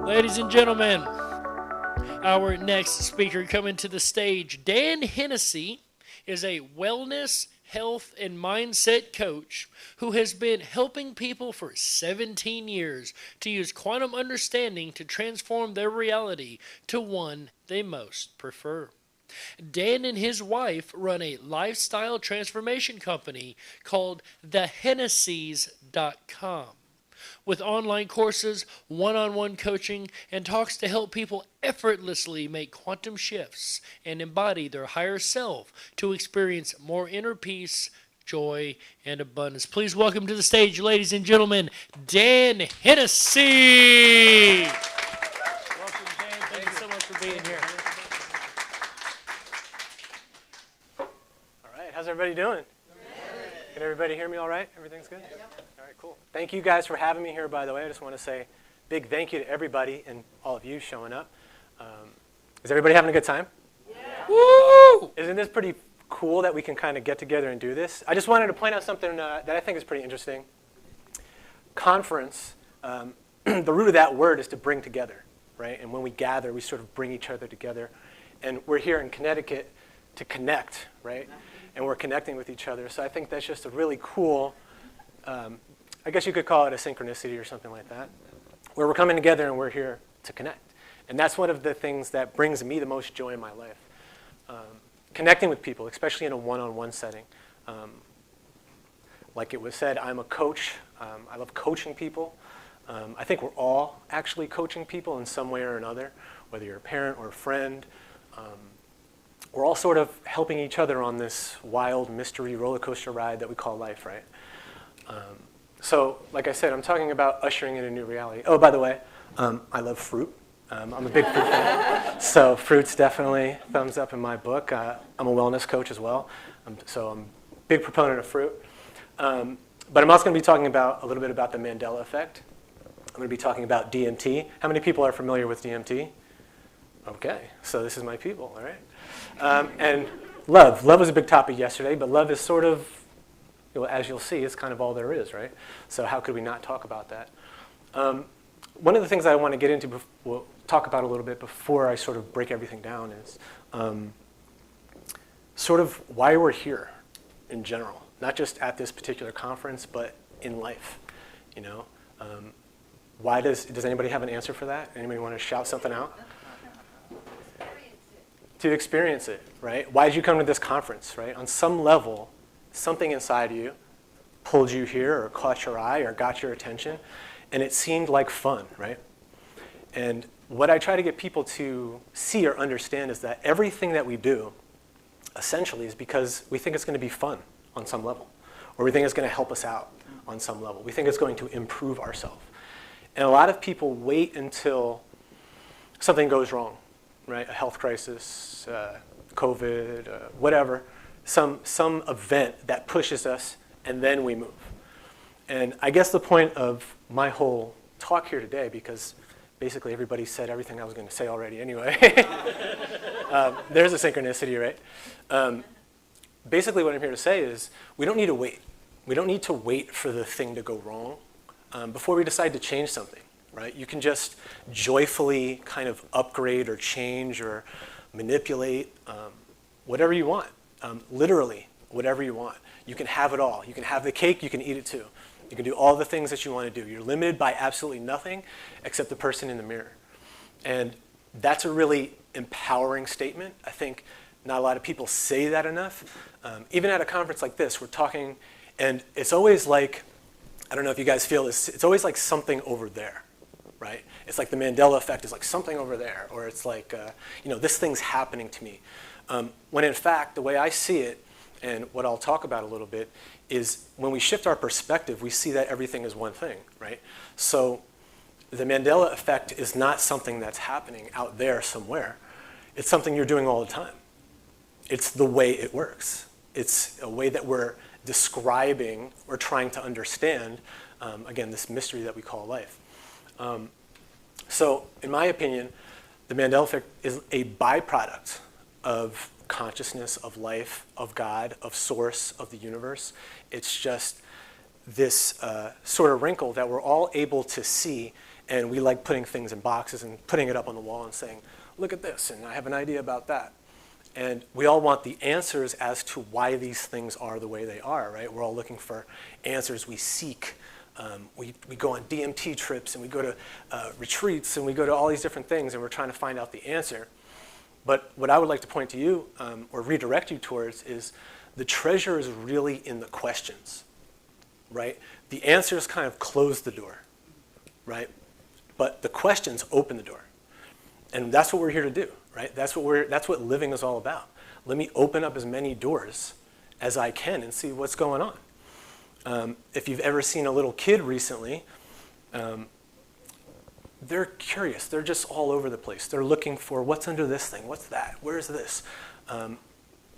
Ladies and gentlemen, our next speaker coming to the stage, Dan Hennessey, is a wellness, health, and mindset coach who has been helping people for 17 years to use quantum understanding to transform their reality to one they most prefer. Dan and his wife run a lifestyle transformation company called Hennesseys.com, with online courses, one-on-one coaching, and talks to help people effortlessly make quantum shifts and embody their higher self to experience more inner peace, joy, and abundance. Please welcome to the stage, ladies and gentlemen, Dan Hennessey. Welcome, Dan. Thank you so much for being here. All right, how's everybody doing? Can everybody hear me all right? Everything's good? All right, cool. Thank you guys for having me here, by the way. I just want to say a big thank you to everybody and all of you showing up. Is everybody having a good time? Yeah. Woo! Isn't this pretty cool that we can kind of get together and do this? I just wanted to point out something that I think is pretty interesting. Conference, the root of that word is to bring together, right? And when we gather, we sort of bring each other together. And we're here in Connecticut to connect, right? And we're connecting with each other. So I think that's just a really cool, I guess you could call it a synchronicity or something like that, where we're coming together and we're here to connect. And that's one of the things that brings me the most joy in my life. Connecting with people, especially in a one-on-one setting. Like it was said, I'm a coach. I love coaching people. I think we're all actually coaching people in some way or another, whether you're a parent or a friend. We're all sort of helping each other on this wild mystery roller coaster ride that we call life, right? So, like I said, I'm talking about ushering in a new reality. Oh, by the way, I love fruit. I'm a big fruit fan. So fruit's definitely thumbs up in my book. I'm a wellness coach as well. So I'm a big proponent of fruit. But I'm also going to be talking about a little bit about the Mandela Effect. I'm going to be talking about DMT. How many people are familiar with DMT? Okay, so this is my people, all right? And love. Love was a big topic yesterday, but love is sort of, as you'll see, it's kind of all there is, right? So how could we not talk about that? One of the things I want to get into, we'll talk about a little bit before I sort of break everything down is sort of why we're here in general, not just at this particular conference, but in life, you know? Why does anybody have an answer for that? Anybody want to shout something out? To experience it, right? Why did you come to this conference, right? On some level, something inside you pulled you here or caught your eye or got your attention, and it seemed like fun, right? And what I try to get people to see or understand is that everything that we do essentially is because we think it's going to be fun on some level, or we think it's going to help us out on some level. We think it's going to improve ourselves. And a lot of people wait until something goes wrong, right? A health crisis, COVID, whatever, some event that pushes us, and then we move. And I guess the point of my whole talk here today, because basically everybody said everything I was going to say already anyway. There's a synchronicity, right? Basically what I'm here to say is we don't need to wait. We don't need to wait for the thing to go wrong before we decide to change something, right? You can just joyfully kind of upgrade or change or manipulate whatever you want, literally whatever you want. You can have it all. You can have the cake, you can eat it too. You can do all the things that you want to do. You're limited by absolutely nothing except the person in the mirror. And that's a really empowering statement. I think not a lot of people say that enough. Even at a conference like this, we're talking, and it's always like, I don't know if you guys feel this, it's always like something over there, right? It's like the Mandela Effect is like something over there, or it's like, this thing's happening to me. When in fact, the way I see it, and what I'll talk about a little bit, is when we shift our perspective, we see that everything is one thing, right? So the Mandela Effect is not something that's happening out there somewhere. It's something you're doing all the time. It's the way it works. It's a way that we're describing or trying to understand, again, this mystery that we call life. So in my opinion, the Mandela Effect is a byproduct of consciousness, of life, of God, of source, of the universe. It's just this sort of wrinkle that we're all able to see And we like putting things in boxes and putting it up on the wall and saying, look at this, and I have an idea about that. And we all want the answers as to why these things are the way they are, right? We're all looking for answers. We seek. We go on DMT trips, and we go to retreats, and we go to all these different things, and we're trying to find out the answer. But what I would like to point to you, or redirect you towards, is the treasure is really in the questions, right? The answers kind of close the door, right? But the questions open the door. And that's what we're here to do, right? That's what living is all about. Let me open up as many doors as I can and see what's going on. If you've ever seen a little kid recently, they're curious. They're just all over the place. They're looking for what's under this thing, what's that, where's this? And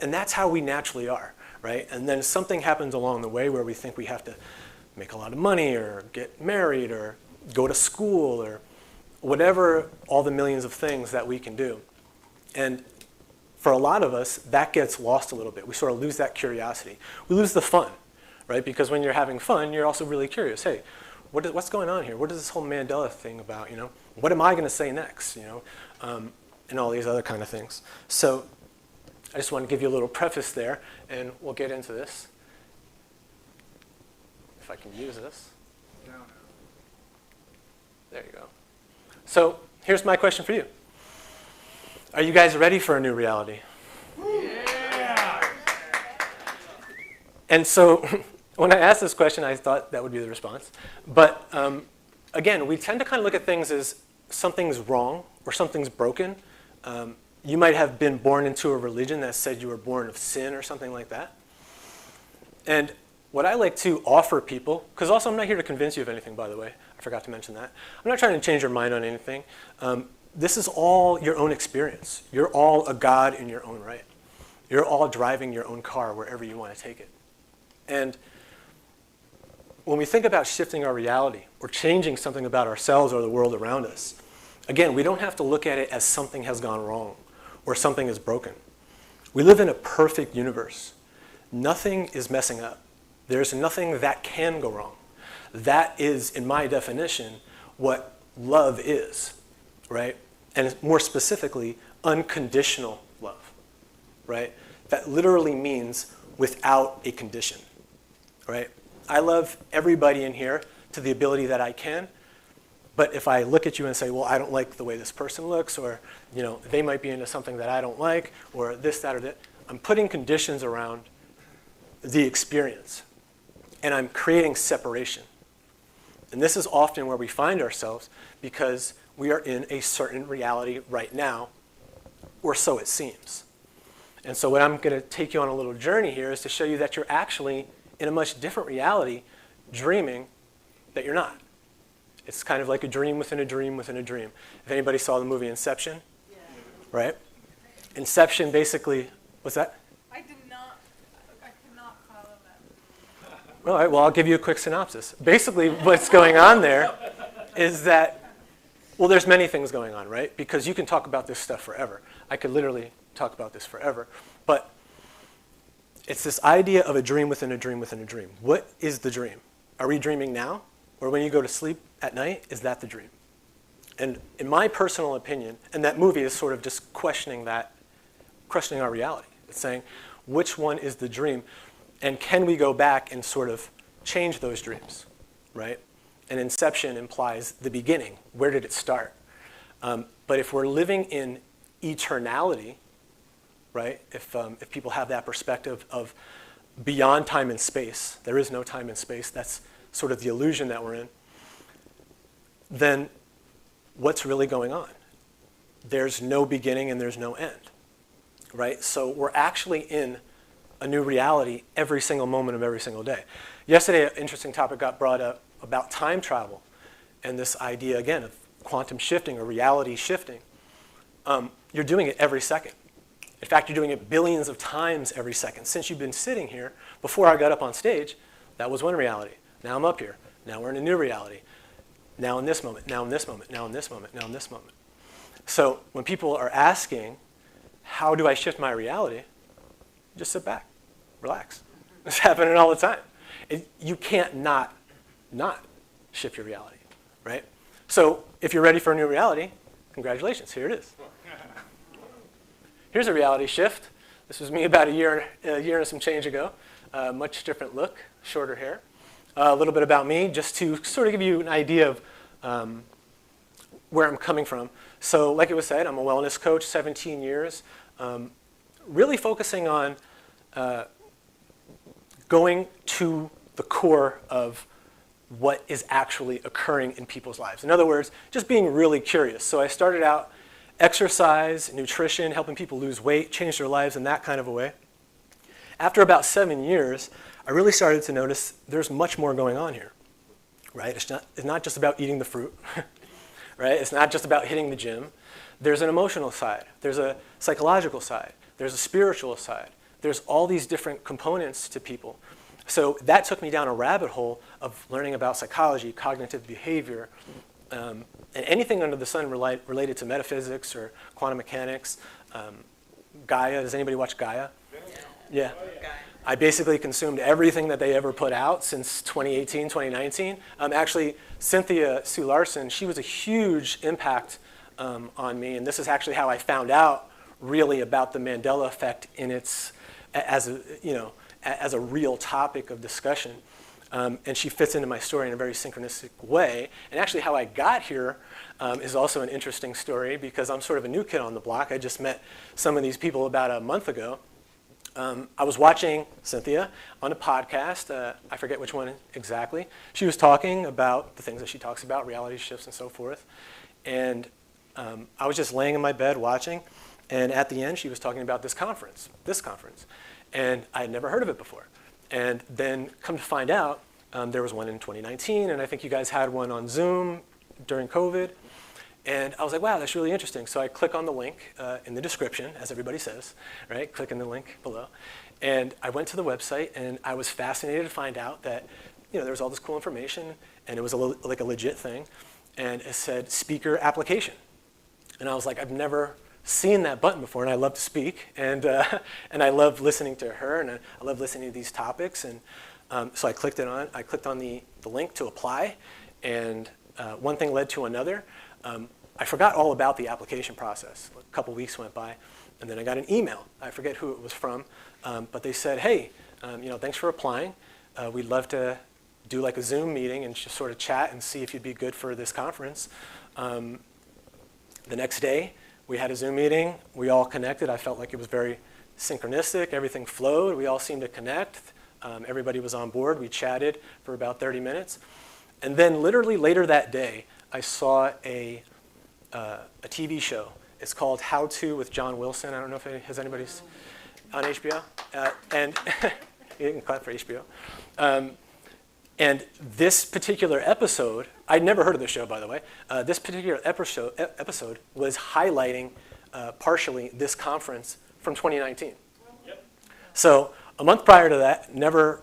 that's how we naturally are, right? And then something happens along the way where we think we have to make a lot of money or get married or go to school or whatever, all the millions of things that we can do. And for a lot of us, that gets lost a little bit. We sort of lose that curiosity. We lose the fun, right? Because when you're having fun, you're also really curious. Hey, what's going on here? What is this whole Mandela thing about, you know? What am I going to say next, you know? And all these other kind of things. So I just want to give you a little preface there, and we'll get into this. If I can use this. There you go. So here's my question for you. Are you guys ready for a new reality? Yeah! And so when I asked this question, I thought that would be the response. But again, we tend to kind of look at things as something's wrong or something's broken. You might have been born into a religion that said you were born of sin or something like that. And what I like to offer people, because also I'm not here to convince you of anything, by the way. I forgot to mention that. I'm not trying to change your mind on anything. This is all your own experience. You're all a God in your own right. You're all driving your own car wherever you want to take it. And when we think about shifting our reality or changing something about ourselves or the world around us, again, we don't have to look at it as something has gone wrong or something is broken. We live in a perfect universe. Nothing is messing up. There's nothing that can go wrong. That is, in my definition, what love is, right? And more specifically, unconditional love, right? That literally means without a condition, right? I love everybody in here to the ability that I can, but if I look at you and say, well, I don't like the way this person looks, or you know, they might be into something that I don't like, or this, that, or that, I'm putting conditions around the experience, and I'm creating separation. And this is often where we find ourselves because we are in a certain reality right now, or so it seems. And so what I'm going to take you on a little journey here is to show you that you're actually in a much different reality, dreaming that you're not. It's kind of like a dream within a dream within a dream. If anybody saw the movie Inception, yeah. Right? Inception basically, what's that? I could not follow that. All right, well, I'll give you a quick synopsis. Basically, what's going on there is that, well, there's many things going on, right? Because you can talk about this stuff forever. I could literally talk about this forever. But it's this idea of a dream within a dream within a dream. What is the dream? Are we dreaming now? Or when you go to sleep at night, is that the dream? And in my personal opinion, and that movie is sort of just questioning our reality. It's saying, which one is the dream? And can we go back and sort of change those dreams, right? And Inception implies the beginning. Where did it start? But if we're living in eternality, right? If people have that perspective of beyond time and space, there is no time and space, that's sort of the illusion that we're in, then what's really going on? There's no beginning and there's no end, right? So we're actually in a new reality every single moment of every single day. Yesterday, an interesting topic got brought up about time travel and this idea, again, of quantum shifting or reality shifting. You're doing it every second. In fact, you're doing it billions of times every second. Since you've been sitting here, before I got up on stage, that was one reality. Now I'm up here. Now we're in a new reality. Now in this moment, now in this moment, now in this moment, now in this moment. So when people are asking, how do I shift my reality? Just sit back, relax. It's happening all the time. You can't not shift your reality, right? So if you're ready for a new reality, congratulations, here it is. Here's a reality shift. This was me about a year and some change ago. Much different look, shorter hair. A little bit about me, just to sort of give you an idea of where I'm coming from. So like it was said, I'm a wellness coach, 17 years, really focusing on going to the core of what is actually occurring in people's lives. In other words, just being really curious. So I started out exercise, nutrition, helping people lose weight, change their lives in that kind of a way. After about 7 years, I really started to notice there's much more going on here, right? It's not just about eating the fruit, right? It's not just about hitting the gym. There's an emotional side. There's a psychological side. There's a spiritual side. There's all these different components to people. So that took me down a rabbit hole of learning about psychology, cognitive behavior, and anything under the sun related to metaphysics or quantum mechanics. Gaia, does anybody watch Gaia? Yeah. I basically consumed everything that they ever put out since 2018, 2019. Actually, Cynthia Sue Larson, she was a huge impact on me, and this is actually how I found out really about the Mandela Effect in its, as a real topic of discussion. And she fits into my story in a very synchronistic way. And actually how I got here is also an interesting story because I'm sort of a new kid on the block. I just met some of these people about a month ago. I was watching Cynthia on a podcast. I forget which one exactly. She was talking about the things that she talks about, reality shifts and so forth. And I was just laying in my bed watching. And at the end, she was talking about this conference. And I had never heard of it before. And then come to find out, there was one in 2019, and I think you guys had one on Zoom during COVID. And I was like, wow, that's really interesting. So I click on the link in the description, as everybody says, right? Click in the link below. And I went to the website, and I was fascinated to find out that there was all this cool information, and it was like a legit thing. And it said speaker application. And I was like, I've never seen that button before, and I love to speak, and I love listening to her, and I love listening to these topics, and so I clicked on the link to apply, and one thing led to another. I forgot all about the application process. A couple weeks went by, and then I got an email. I forget who it was from, but they said, hey, thanks for applying. We'd love to do like a Zoom meeting and just sort of chat and see if you'd be good for this conference. The next day, we had a Zoom meeting. We all connected. I felt like it was very synchronistic. Everything flowed. We all seemed to connect. Everybody was on board. We chatted for about 30 minutes. And then literally later that day, I saw a TV show. It's called How To with John Wilson. I don't know if anybody's on HBO. And you can clap for HBO. And this particular episode, I'd never heard of the show, by the way. This particular episode was highlighting partially this conference from 2019. Yep. So a month prior to that, never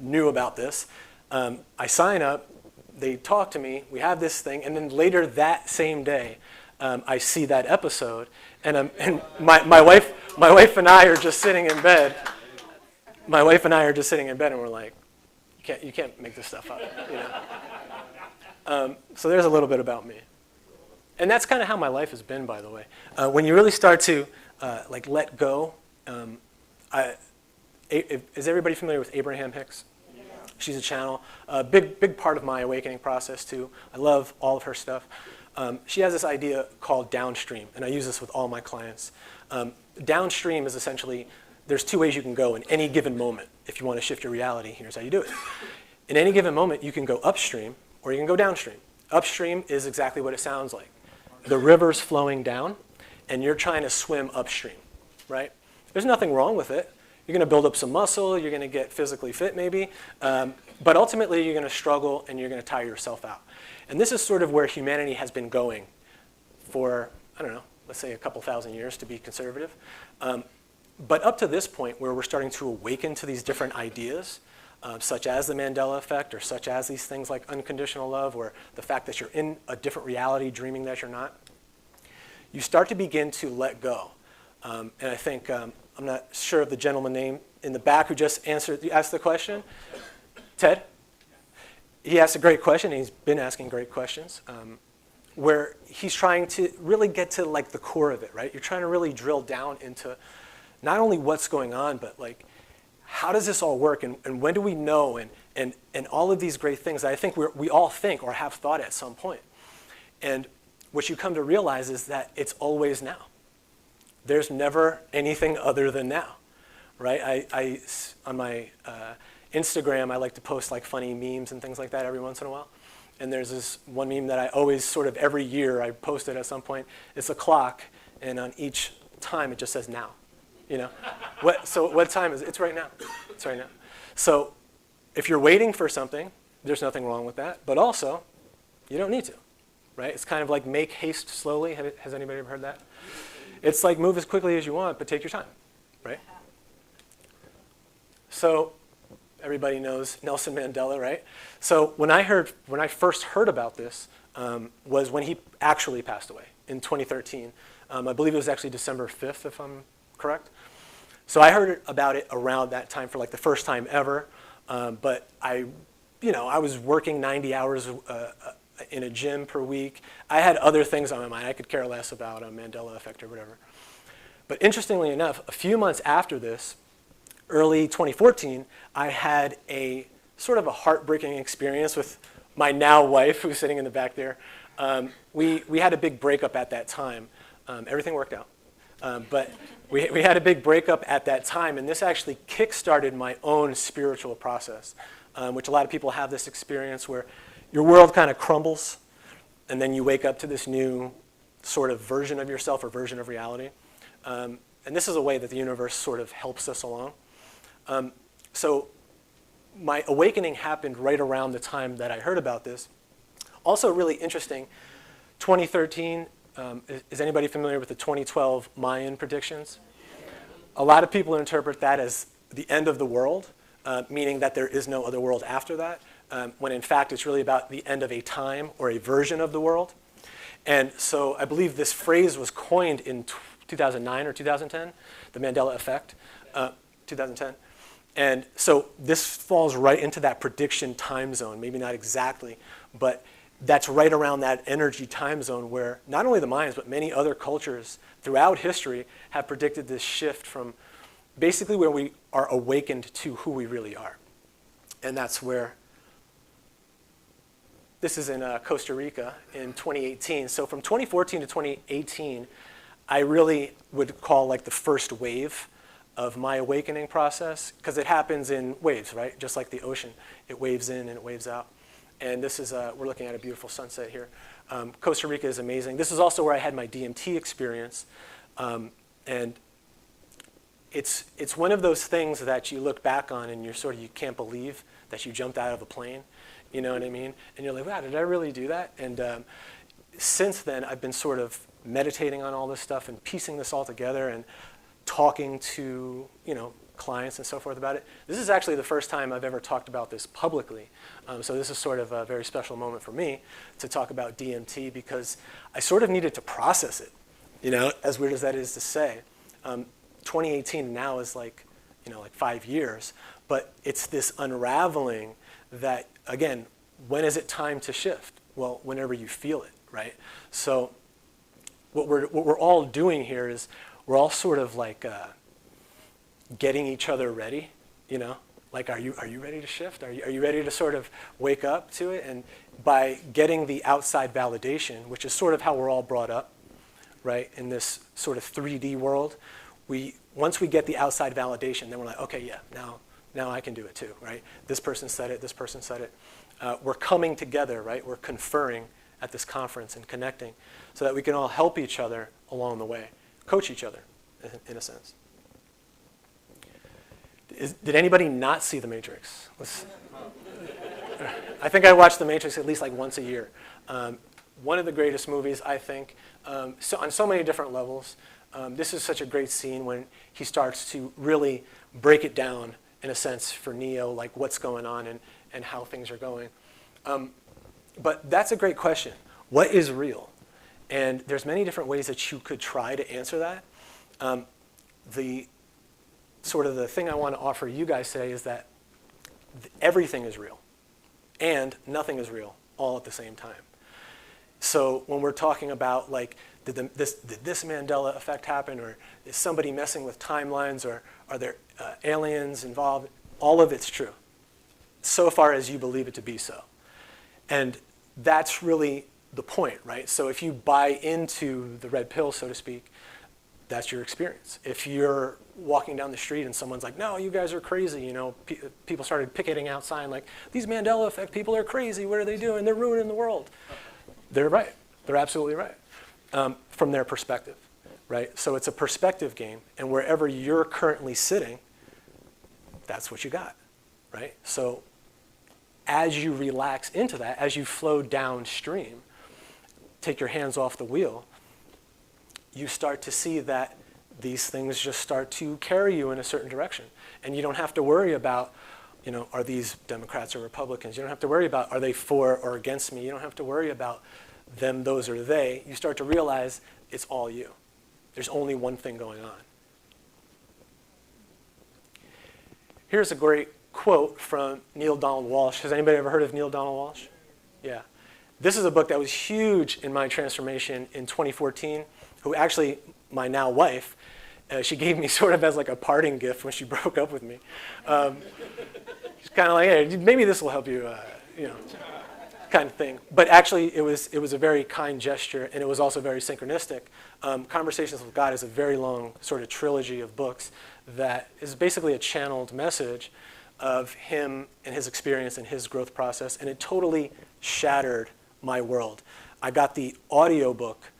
knew about this. I sign up, they talk to me, we have this thing, and then later that same day, I see that episode, and my wife and I are just sitting in bed. My wife and I are just sitting in bed, and we're like, you can't make this stuff up, So there's a little bit about me. And that's kind of how my life has been, by the way. When you really start to let go, is everybody familiar with Abraham Hicks? Yeah. She's a channel. A big part of my awakening process, too. I love all of her stuff. She has this idea called Downstream, and I use this with all my clients. Downstream is essentially, there's two ways you can go in any given moment. If you want to shift your reality, here's how you do it. In any given moment, you can go upstream or you can go downstream. Upstream is exactly what it sounds like. The river's flowing down, and you're trying to swim upstream, right? There's nothing wrong with it. You're going to build up some muscle. You're going to get physically fit, maybe. But ultimately, you're going to struggle, and you're going to tire yourself out. And this is sort of where humanity has been going for, I don't know, let's say a couple thousand years to be conservative. But up to this point where we're starting to awaken to these different ideas, such as the Mandela Effect, or such as these things like unconditional love, or the fact that you're in a different reality dreaming that you're not, you start to begin to let go. And I think, I'm not sure of the gentleman name in the back who just asked the question. Ted? He asked a great question, and he's been asking great questions. where he's trying to really get to like the core of it, right? You're trying to really drill down into not only what's going on, but like how does this all work, and when do we know, and all of these great things that I think we all think or have thought at some point. And what you come to realize is that it's always now. There's never anything other than now, right? I on my Instagram, I like to post like funny memes and things like that every once in a while. And there's this one meme that I always sort of every year I post it at some point. It's a clock, and on each time it just says now. You know, so what time is it? It's right now. It's right now. So if you're waiting for something, there's nothing wrong with that. But also, you don't need to, right? It's kind of like make haste slowly. Has anybody ever heard that? It's like move as quickly as you want, but take your time, right? So everybody knows Nelson Mandela, right? So when I first heard about this was when he actually passed away in 2013. I believe it was actually December 5th, if I'm correct. So I heard about it around that time for like the first time ever. But I was working 90 hours in a gym per week. I had other things on my mind. I could care less about a Mandela Effect or whatever. But interestingly enough, a few months after this, early 2014, I had a sort of a heartbreaking experience with my now wife, who's sitting in the back there. We had a big breakup at that time. Everything worked out. But we had a big breakup at that time, and this actually kick-started my own spiritual process, which a lot of people have this experience where your world kind of crumbles, and then you wake up to this new sort of version of yourself or version of reality. And this is a way that the universe sort of helps us along. So my awakening happened right around the time that I heard about this. Also really interesting, 2013, is anybody familiar with the 2012 Mayan predictions? A lot of people interpret that as the end of the world, meaning that there is no other world after that, when in fact it's really about the end of a time or a version of the world. And so I believe this phrase was coined in 2009 or 2010, the Mandela Effect, 2010. And so this falls right into that prediction time zone, maybe not exactly, but that's right around that energy time zone where not only the Mayans, but many other cultures throughout history have predicted this shift from basically where we are awakened to who we really are. And that's where, this is in Costa Rica in 2018. So from 2014 to 2018, I really would call like the first wave of my awakening process, because it happens in waves, right? Just like the ocean. It waves in and it waves out. And this is, we're looking at a beautiful sunset here. Costa Rica is amazing. This is also where I had my DMT experience. And it's one of those things that you look back on and you can't believe that you jumped out of a plane. You know what I mean? And you're like, wow, did I really do that? And since then, I've been sort of meditating on all this stuff and piecing this all together and talking to, clients and so forth about it. This is actually the first time I've ever talked about this publicly. So this is sort of a very special moment for me to talk about DMT, because I sort of needed to process it, as weird as that is to say. 2018 now is like 5 years, but it's this unraveling that, again, when is it time to shift? Well, whenever you feel it, right? So what we're all doing here is we're all sort of like getting each other ready, Like, are you ready to shift? Are you ready to sort of wake up to it? And by getting the outside validation, which is sort of how we're all brought up, right, in this sort of 3D world, once we get the outside validation, then we're like, okay, yeah, now I can do it too, right? This person said it, this person said it. We're coming together, right? We're conferring at this conference and connecting so that we can all help each other along the way, coach each other, in a sense. Did anybody not see The Matrix? I think I watch The Matrix at least like once a year. One of the greatest movies, I think, on so many different levels. This is such a great scene when he starts to really break it down, in a sense, for Neo, like what's going on and how things are going. But that's a great question. What is real? And there's many different ways that you could try to answer that. The thing I want to offer you guys today is that everything is real and nothing is real all at the same time. So when we're talking about like, did this Mandela effect happen, or is somebody messing with timelines, or are there aliens involved? All of it's true, so far as you believe it to be so. And that's really the point, right? So if you buy into the red pill, so to speak, that's your experience. If you're walking down the street and someone's like, no, you guys are crazy, you know, people started picketing outside like, these Mandela effect people are crazy, what are they doing? They're ruining the world. They're right. They're absolutely right, from their perspective, right? So it's a perspective game, and wherever you're currently sitting, that's what you got, right? So as you relax into that, as you flow downstream, take your hands off the wheel, you start to see that these things just start to carry you in a certain direction. And you don't have to worry about, you know, are these Democrats or Republicans? You don't have to worry about, are they for or against me? You don't have to worry about them, those, or they. You start to realize it's all you. There's only one thing going on. Here's a great quote from Neil Donald Walsh. Has anybody ever heard of Neil Donald Walsh? Yeah. This is a book that was huge in my transformation in 2014, who actually, my now wife, she gave me sort of as like a parting gift when she broke up with me. She's kind of like, hey, maybe this will help you, you know, kind of thing. But actually, it was a very kind gesture, and it was also very synchronistic. Conversations with God is a very long sort of trilogy of books that is basically a channeled message of him and his experience and his growth process, and it totally shattered my world. I got the audio book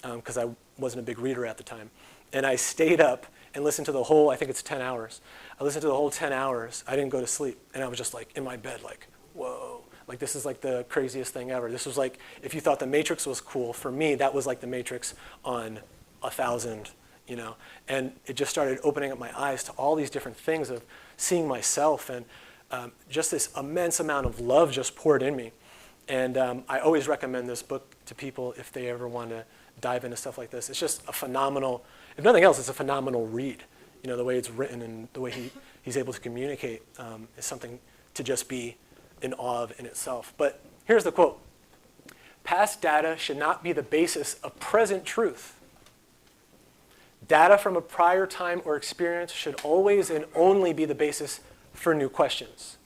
because I wasn't a big reader at the time, and I stayed up and listened to the whole, I think it's 10 hours. I listened to the whole 10 hours. I didn't go to sleep, and I was just like in my bed like, whoa, like this is like the craziest thing ever. This was like, if you thought The Matrix was cool, for me that was like The Matrix on 1,000, you know, and it just started opening up my eyes to all these different things of seeing myself, and just this immense amount of love just poured in me. And I always recommend this book to people if they ever want to dive into stuff like this. It's just a phenomenal, if nothing else, it's a phenomenal read. You know, the way it's written and the way he's able to communicate is something to just be in awe of in itself. But here's the quote. Past data should not be the basis of present truth. Data from a prior time or experience should always and only be the basis for new questions.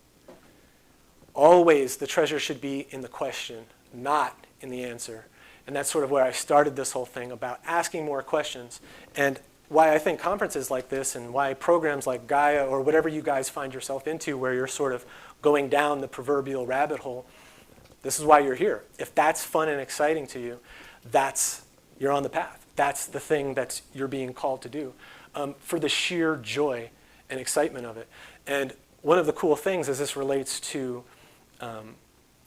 Always the treasure should be in the question, not in the answer. And that's sort of where I started this whole thing about asking more questions, and why I think conferences like this and why programs like Gaia or whatever you guys find yourself into where you're sort of going down the proverbial rabbit hole, this is why you're here. If that's fun and exciting to you, you're on the path. That's the thing that you're being called to do for the sheer joy and excitement of it. And one of the cool things as this relates to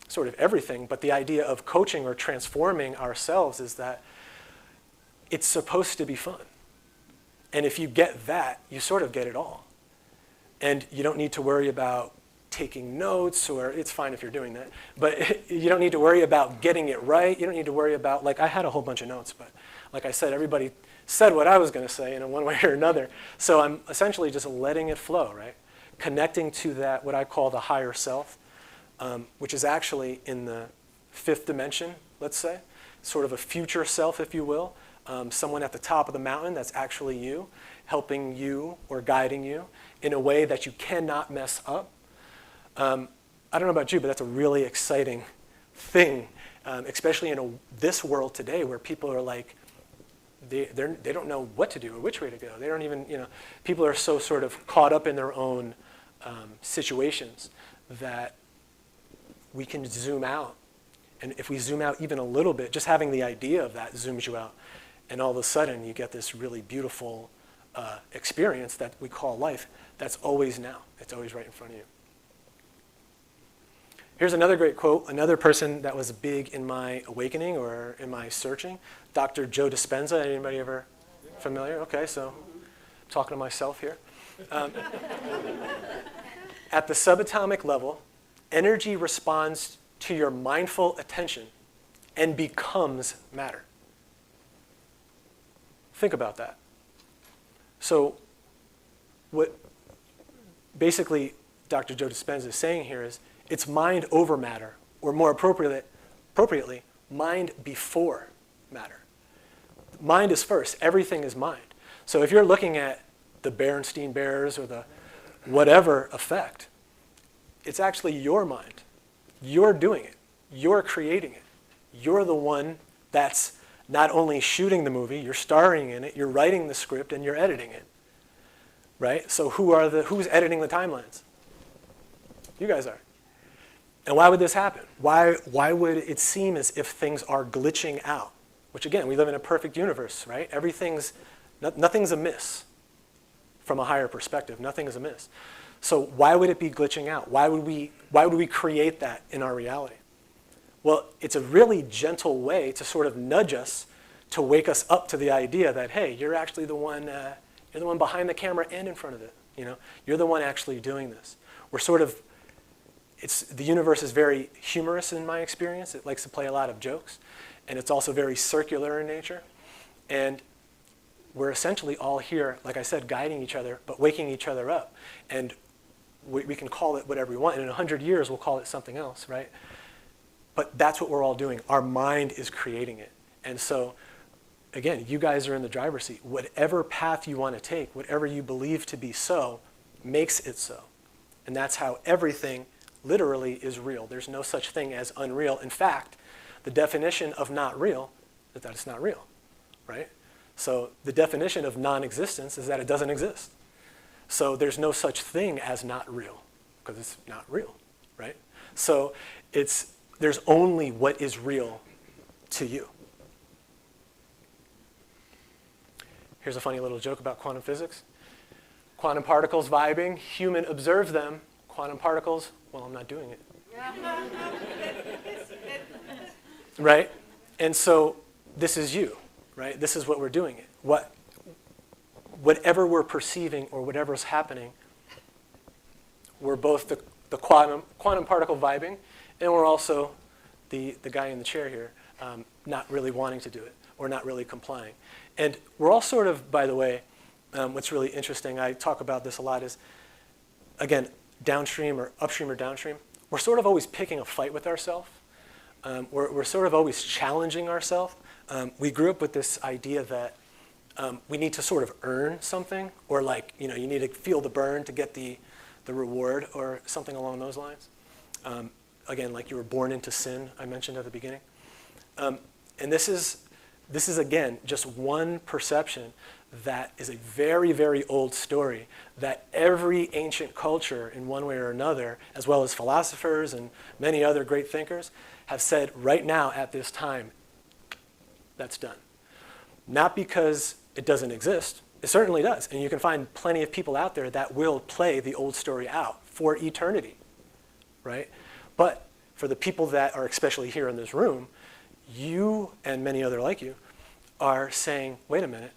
sort of everything, but the idea of coaching or transforming ourselves is that it's supposed to be fun. And if you get that, you sort of get it all. And you don't need to worry about taking notes, or it's fine if you're doing that, but you don't need to worry about getting it right. You don't need to worry about, like I had a whole bunch of notes, but like I said, everybody said what I was going to say in one way or another. So I'm essentially just letting it flow, right? Connecting to that, what I call the higher self, which is actually in the fifth dimension, let's say, sort of a future self, if you will, someone at the top of the mountain that's actually you, helping you or guiding you in a way that you cannot mess up. I don't know about you, but that's a really exciting thing, especially in this world today where people are like, they don't know what to do or which way to go. They don't even, people are so sort of caught up in their own situations that we can zoom out. And if we zoom out even a little bit, just having the idea of that zooms you out. And all of a sudden, you get this really beautiful experience that we call life that's always now. It's always right in front of you. Here's another great quote, another person that was big in my awakening or in my searching, Dr. Joe Dispenza. Anybody ever familiar? Okay, so I'm talking to myself here. At the subatomic level, energy responds to your mindful attention and becomes matter. Think about that. So what basically Dr. Joe Dispenza is saying here is it's mind over matter, or more appropriately, mind before matter. Mind is first. Everything is mind. So if you're looking at the Berenstain Bears or the whatever effect, it's actually your mind. You're doing it. You're creating it. You're the one that's not only shooting the movie, you're starring in it, you're writing the script, and you're editing it. Right? So who's editing the timelines? You guys are. And why would this happen? Why would it seem as if things are glitching out? Which again, we live in a perfect universe, right? Nothing's amiss from a higher perspective. Nothing is amiss. So why would it be glitching out? Why would we create that in our reality? Well, it's a really gentle way to sort of nudge us to wake us up to the idea that, hey, you're actually the one, you're the one behind the camera and in front of it. You know, you're the one actually doing this. The universe is very humorous in my experience. It likes to play a lot of jokes. And it's also very circular in nature. And we're essentially all here, like I said, guiding each other, but waking each other up. And we can call it whatever we want. And in 100 years, we'll call it something else, right? But that's what we're all doing. Our mind is creating it. And so, again, you guys are in the driver's seat. Whatever path you want to take, whatever you believe to be so, makes it so. And that's how everything literally is real. There's no such thing as unreal. In fact, the definition of not real is that it's not real, right? So the definition of non-existence is that it doesn't exist. So there's no such thing as not real, because it's not real, right? So there's only what is real to you. Here's a funny little joke about quantum physics. Quantum particles vibing, human observes them. Quantum particles, well, I'm not doing it. Right? And so this is you, right? This is what we're doing. Whatever we're perceiving or whatever's happening, we're both the quantum particle vibing, and we're also the guy in the chair here not really wanting to do it or not really complying. And we're all sort of, by the way, what's really interesting, I talk about this a lot, is, again, downstream or upstream or downstream, we're sort of always picking a fight with ourselves. We're sort of always challenging ourselves. We grew up with this idea that we need to sort of earn something, or like, you need to feel the burn to get the reward, or something along those lines. Again, like you were born into sin, I mentioned at the beginning. And this is again just one perception that is a very, very old story that every ancient culture in one way or another, as well as philosophers and many other great thinkers, have said right now at this time, that's done. Not because it doesn't exist, it certainly does. And you can find plenty of people out there that will play the old story out for eternity, right? But for the people that are especially here in this room, you and many other like you are saying, wait a minute,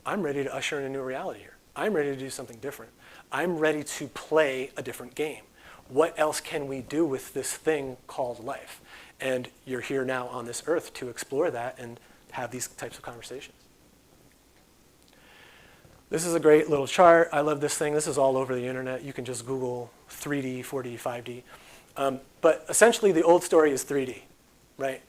I'm ready to usher in a new reality here. I'm ready to do something different. I'm ready to play a different game. What else can we do with this thing called life? And you're here now on this earth to explore that and have these types of conversations. This is a great little chart. I love this thing. This is all over the internet. You can just Google 3D, 4D, 5D. But essentially, the old story is 3D, right?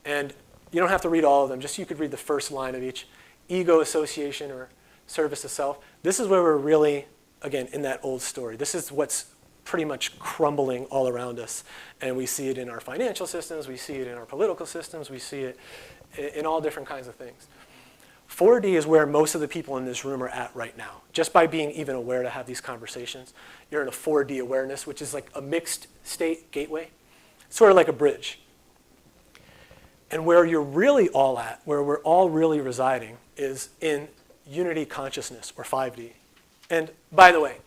And you don't have to read all of them. Just you could read the first line of each. Ego, association, or service to self. This is where we're really, again, in that old story. This is what's pretty much crumbling all around us. And we see it in our financial systems. We see it in our political systems. We see it in all different kinds of things. 4D is where most of the people in this room are at right now. Just by being even aware to have these conversations, you're in a 4D awareness, which is like a mixed state gateway, sort of like a bridge. And where you're really all at, where we're all really residing, is in unity consciousness, or 5D. And by the way,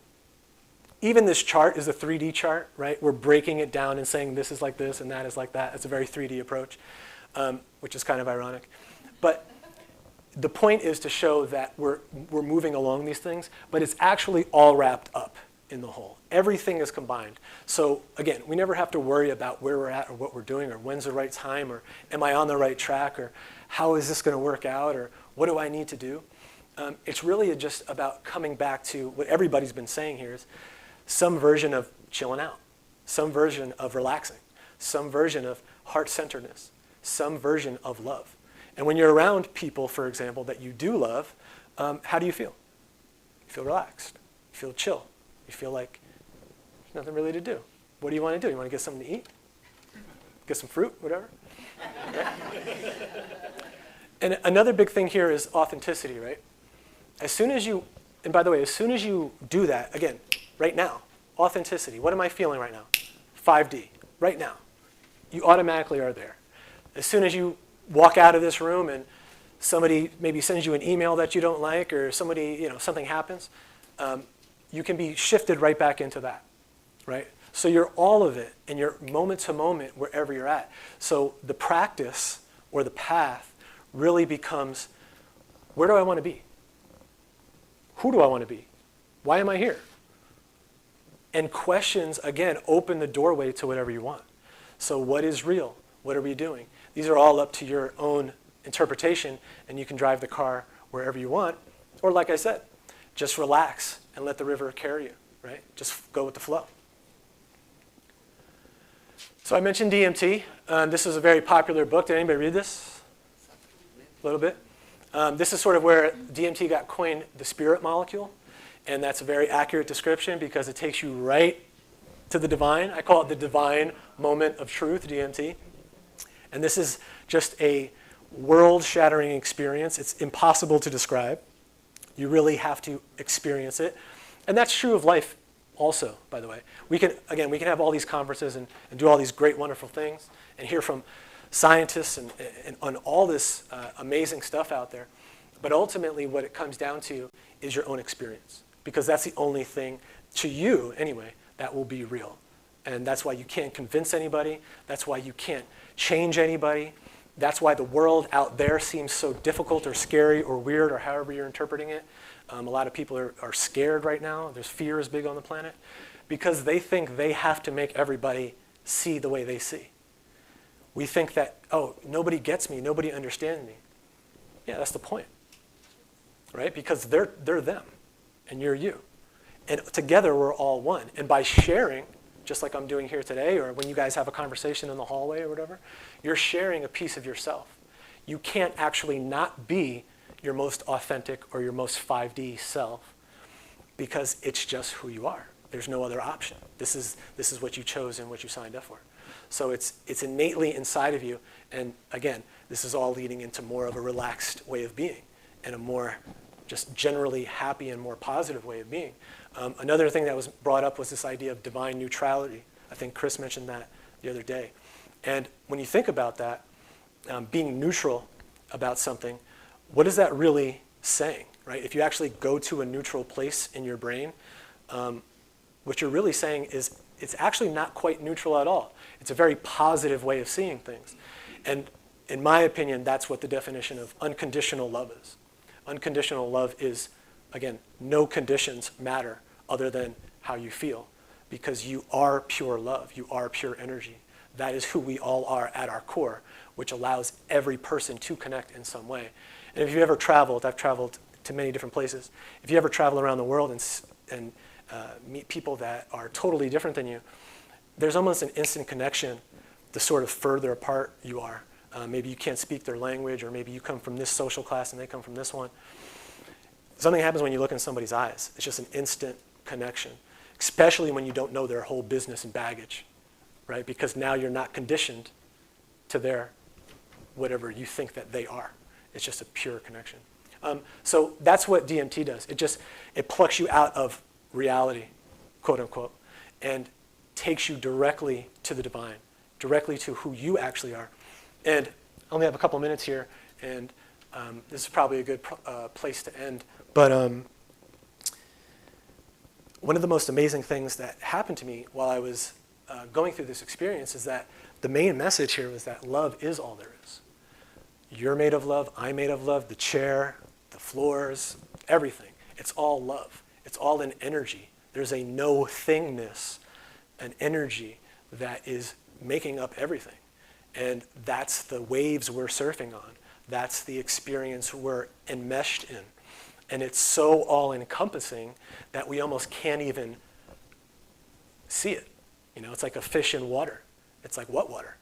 even this chart is a 3D chart, right? We're breaking it down and saying this is like this and that is like that. It's a very 3D approach, which is kind of ironic. But the point is to show that we're moving along these things, but it's actually all wrapped up in the whole. Everything is combined. So again, we never have to worry about where we're at or what we're doing or when's the right time or am I on the right track or how is this going to work out or what do I need to do? It's really just about coming back to what everybody's been saying here is some version of chilling out, some version of relaxing, some version of heart-centeredness, some version of love. And when you're around people, for example, that you do love, how do you feel? You feel relaxed. You feel chill. You feel like there's nothing really to do. What do you want to do? You want to get something to eat? Get some fruit, whatever? Right? And another big thing here is authenticity, right? As soon as you, and by the way, as soon as you do that, again, right now, authenticity, what am I feeling right now? 5D, right now. You automatically are there. As soon as you walk out of this room and somebody maybe sends you an email that you don't like, or somebody, something happens, you can be shifted right back into that, right? So you're all of it, and you're moment to moment wherever you're at. So the practice or the path really becomes, where do I want to be? Who do I want to be? Why am I here? And questions, again, open the doorway to whatever you want. So what is real? What are we doing? These are all up to your own interpretation, and you can drive the car wherever you want. Or like I said, just relax and let the river carry you, right? Just go with the flow. So I mentioned DMT. This is a very popular book. Did anybody read this? A little bit. This is sort of where DMT got coined the spirit molecule. And that's a very accurate description because it takes you right to the divine. I call it the divine moment of truth, DMT. And this is just a world-shattering experience. It's impossible to describe. You really have to experience it. And that's true of life also, by the way. We can have all these conferences and do all these great, wonderful things and hear from scientists and on all this amazing stuff out there. But ultimately, what it comes down to is your own experience, because that's the only thing, to you anyway, that will be real. And that's why you can't convince anybody. That's why you can't change anybody. That's why the world out there seems so difficult or scary or weird or however you're interpreting it. A lot of people are scared right now. There's fear is big on the planet because they think they have to make everybody see the way they see. We think that, oh, nobody gets me, nobody understands me. Yeah, that's the point, right? Because they're them and you're you. And together we're all one. And by sharing, just like I'm doing here today, or when you guys have a conversation in the hallway or whatever, you're sharing a piece of yourself. You can't actually not be your most authentic or your most 5D self because it's just who you are. There's no other option. This is what you chose and what you signed up for. So it's innately inside of you. And again, this is all leading into more of a relaxed way of being and a more just generally happy and more positive way of being. Another thing that was brought up was this idea of divine neutrality. I think Chris mentioned that the other day. And when you think about that, being neutral about something, what is that really saying, right? If you actually go to a neutral place in your brain, what you're really saying is it's actually not quite neutral at all. It's a very positive way of seeing things. And in my opinion, that's what the definition of unconditional love is. Unconditional love is, again, no conditions matter other than how you feel, because you are pure love. You are pure energy. That is who we all are at our core, which allows every person to connect in some way. And if you've ever traveled, I've traveled to many different places. If you ever travel around the world and meet people that are totally different than you, there's almost an instant connection the sort of further apart you are. Maybe you can't speak their language, or maybe you come from this social class and they come from this one. Something happens when you look in somebody's eyes. It's just an instant connection, especially when you don't know their whole business and baggage, right? Because now you're not conditioned to their whatever you think that they are. It's just a pure connection. So that's what DMT does. It plucks you out of reality, quote unquote, and takes you directly to the divine, directly to who you actually are. And I only have a couple minutes here, and this is probably a good place to end. But one of the most amazing things that happened to me while I was going through this experience is that the main message here was that love is all there is. You're made of love, I'm made of love, the chair, the floors, everything. It's all love. It's all an energy. There's a no-thingness, an energy that is making up everything. And that's the waves we're surfing on. That's the experience we're enmeshed in. And it's so all-encompassing that we almost can't even see it. It's like a fish in water. It's like, what water?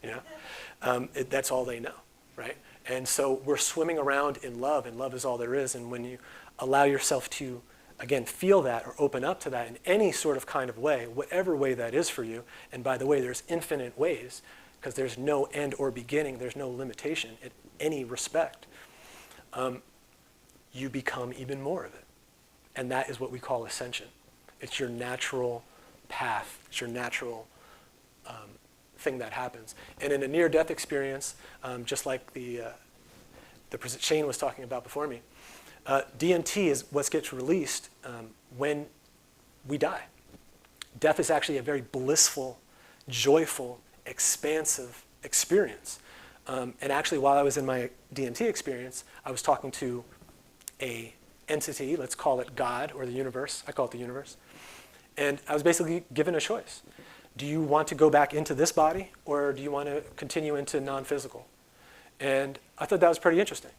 you know? That's all they know, right? And so we're swimming around in love, and love is all there is. And when you allow yourself to, again, feel that or open up to that in any sort of kind of way, whatever way that is for you, and by the way, there's infinite ways, because there's no end or beginning, there's no limitation in any respect, you become even more of it. And that is what we call ascension. It's your natural path. It's your natural thing that happens. And in a near-death experience, just like the Shane was talking about before me, DMT is what gets released when we die. Death is actually a very blissful, joyful, expansive experience. And actually, while I was in my DMT experience, I was talking to a entity, let's call it God or the universe. I call it the universe. And I was basically given a choice. Do you want to go back into this body, or do you want to continue into non-physical? And I thought that was pretty interesting.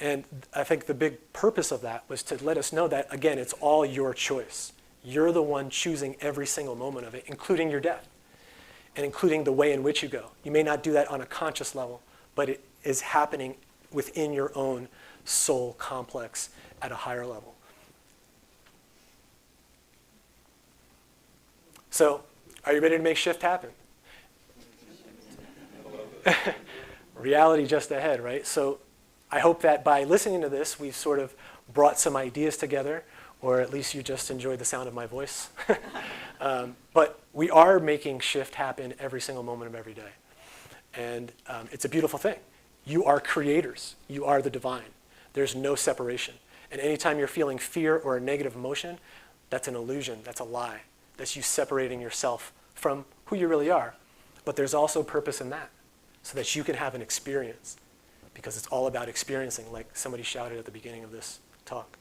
And I think the big purpose of that was to let us know that, again, it's all your choice. You're the one choosing every single moment of it, including your death, and including the way in which you go. You may not do that on a conscious level, but it is happening within your own soul complex at a higher level. So, are you ready to make shift happen? Reality just ahead, right? So I hope that by listening to this, we've sort of brought some ideas together, or at least you just enjoyed the sound of my voice. But we are making shift happen every single moment of every day. And it's a beautiful thing. You are creators. You are the divine. There's no separation. And anytime you're feeling fear or a negative emotion, that's an illusion. That's a lie. That's you separating yourself from who you really are. But there's also purpose in that, so that you can have an experience, because it's all about experiencing, like somebody shouted at the beginning of this talk.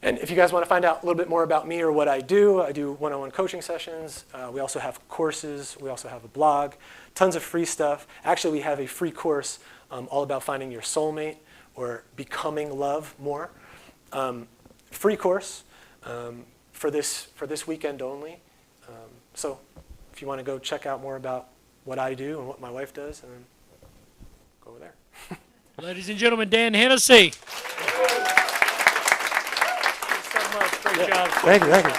And if you guys want to find out a little bit more about me or what I do one-on-one coaching sessions. We also have courses. We also have a blog, tons of free stuff. Actually, we have a free course all about finding your soulmate or becoming love more. Free course for this weekend only. So if you want to go check out more about what I do and what my wife does, and then go over there. Ladies and gentlemen, Dan Hennessey. Great job. Thank you.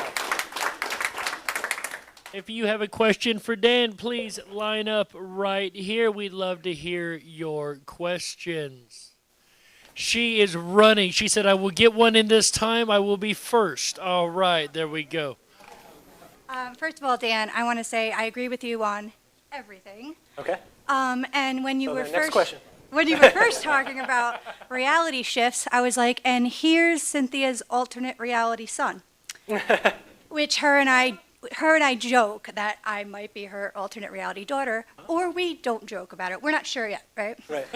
If you have a question for Dan, please line up right here. We'd love to hear your questions. She is running. She said, I will get one in this time. I will be first. All right, there we go. First of all, Dan, I want to say I agree with you on everything. Okay. And when you were next question. When you were first talking about reality shifts, I was like, and here's Cynthia's alternate reality son, which her and I joke that I might be her alternate reality daughter, or we don't joke about it. We're not sure yet, right? Right.